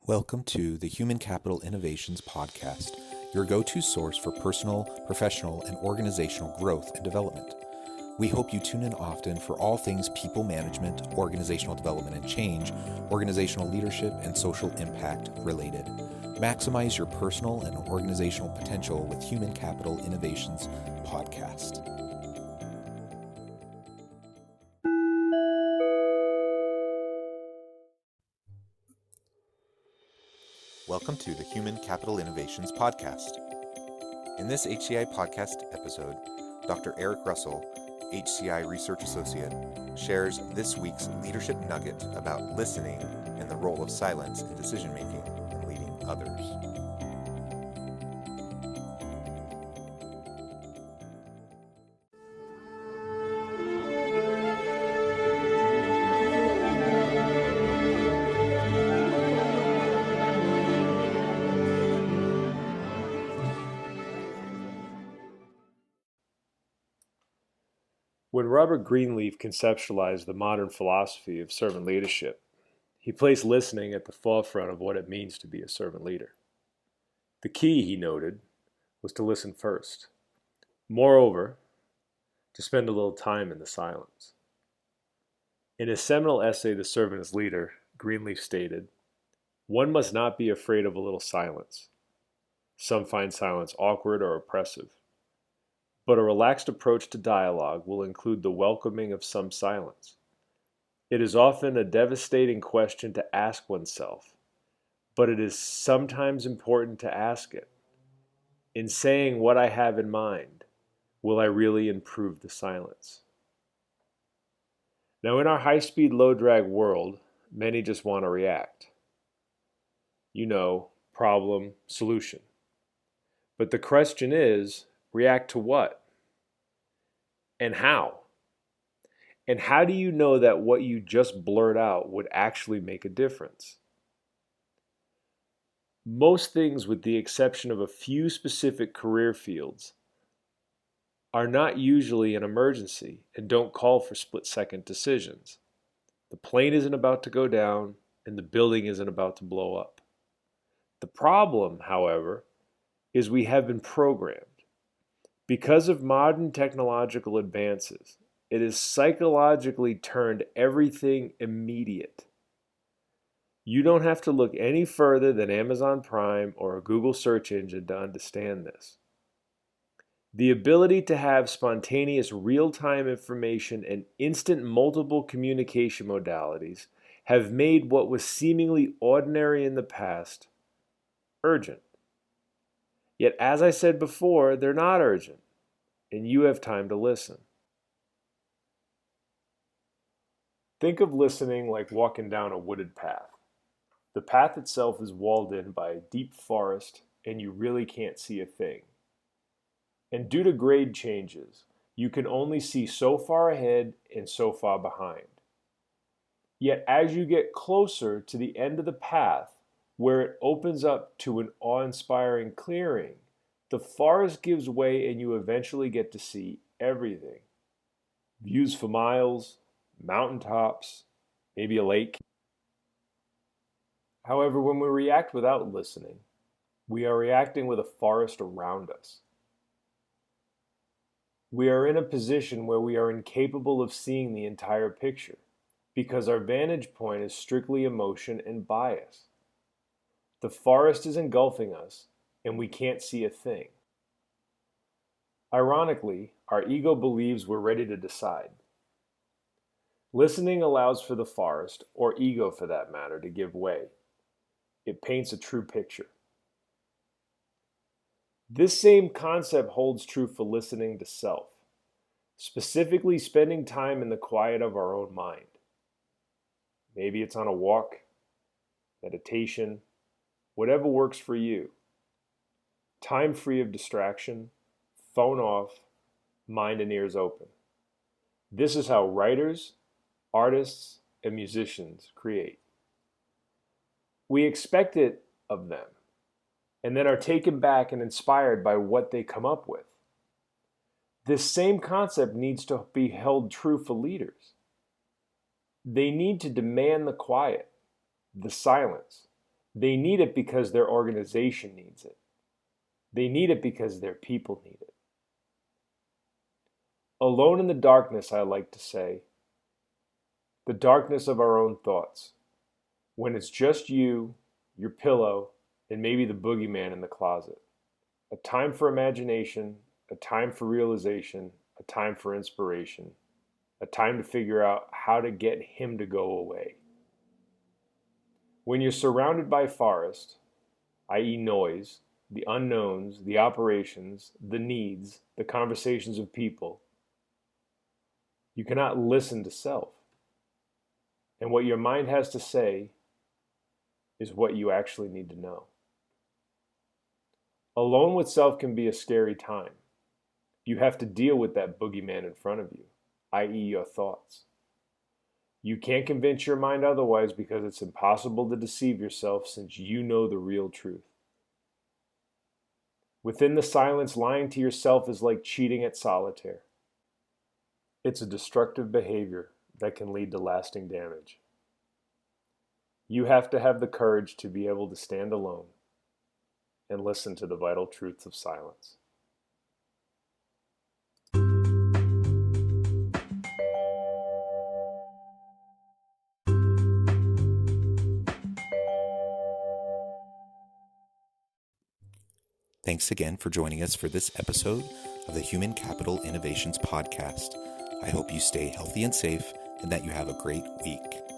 Welcome to the Human Capital Innovations Podcast, your go-to source for personal, professional, and organizational growth and development. We hope you tune in often for all things people management, organizational development and change, organizational leadership, and social impact related. Maximize your personal and organizational potential with Human Capital Innovations Podcast. Welcome to the Human Capital Innovations Podcast. In this HCI Podcast episode, Dr. Eric Russell, HCI Research Associate, shares this week's leadership nugget about listening and the role of silence in decision-making and leading others. When Robert Greenleaf conceptualized the modern philosophy of servant leadership, he placed listening at the forefront of what it means to be a servant leader. The key, he noted, was to listen first. Moreover, to spend a little time in the silence. In his seminal essay, The Servant as Leader, Greenleaf stated, "One must not be afraid of a little silence. Some find silence awkward or oppressive. But a relaxed approach to dialogue will include the welcoming of some silence. It is often a devastating question to ask oneself, but it is sometimes important to ask it. In saying what I have in mind, will I really improve the silence?" Now, in our high-speed, low-drag world, many just want to react. Problem, solution. But the question is, react to what? And how? And how do you know that what you just blurt out would actually make a difference? Most things, with the exception of a few specific career fields, are not usually an emergency and don't call for split-second decisions. The plane isn't about to go down and the building isn't about to blow up. The problem, however, is we have been programmed. Because of modern technological advances, it has psychologically turned everything immediate. You don't have to look any further than Amazon Prime or a Google search engine to understand this. The ability to have spontaneous real-time information and instant multiple communication modalities have made what was seemingly ordinary in the past urgent. Yet, as I said before, they're not urgent, and you have time to listen. Think of listening like walking down a wooded path. The path itself is walled in by a deep forest, and you really can't see a thing. And due to grade changes, you can only see so far ahead and so far behind. Yet, as you get closer to the end of the path, where it opens up to an awe-inspiring clearing, the forest gives way and you eventually get to see everything. Views for miles, mountaintops, maybe a lake. However, when we react without listening, we are reacting with a forest around us. We are in a position where we are incapable of seeing the entire picture because our vantage point is strictly emotion and bias. The forest is engulfing us, and we can't see a thing. Ironically, our ego believes we're ready to decide. Listening allows for the forest, or ego for that matter, to give way. It paints a true picture. This same concept holds true for listening to self, specifically spending time in the quiet of our own mind. Maybe it's on a walk, meditation, whatever works for you. Time free of distraction, phone off, mind and ears open. This is how writers, artists, and musicians create. We expect it of them, and then are taken back and inspired by what they come up with. This same concept needs to be held true for leaders. They need to demand the quiet, the silence, They need it because their organization needs it. They need it because their people need it. Alone in the darkness, I like to say, the darkness of our own thoughts, when it's just you, your pillow, and maybe the boogeyman in the closet. A time for imagination, a time for realization, a time for inspiration, a time to figure out how to get him to go away. When you're surrounded by forest, i.e. noise, the unknowns, the operations, the needs, the conversations of people, you cannot listen to self. And what your mind has to say is what you actually need to know. Alone with self can be a scary time. You have to deal with that boogeyman in front of you, i.e. your thoughts. You can't convince your mind otherwise because it's impossible to deceive yourself since you know the real truth. Within the silence, lying to yourself is like cheating at solitaire. It's a destructive behavior that can lead to lasting damage. You have to have the courage to be able to stand alone and listen to the vital truths of silence. Thanks again for joining us for this episode of the Human Capital Innovations Podcast. I hope you stay healthy and safe and that you have a great week.